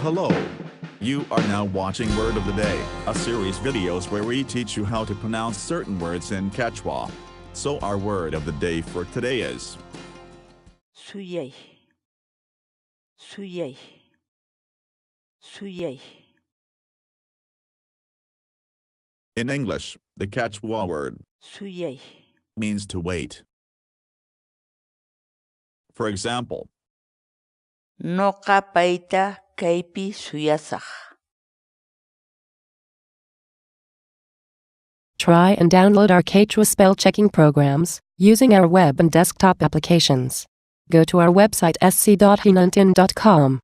Hello. You are now watching Word of the Day, a series videos where we teach you how to pronounce certain words in Quechua. So our word of the day for today is Suyay. Suyay. Suyay. in English. The Quechua word Suyay. means to wait. For example, Noqa payta kaypi suyasaq. Try and download our Quechua spell checking programs using our web and desktop applications. Go to our website sc.hinantin.com.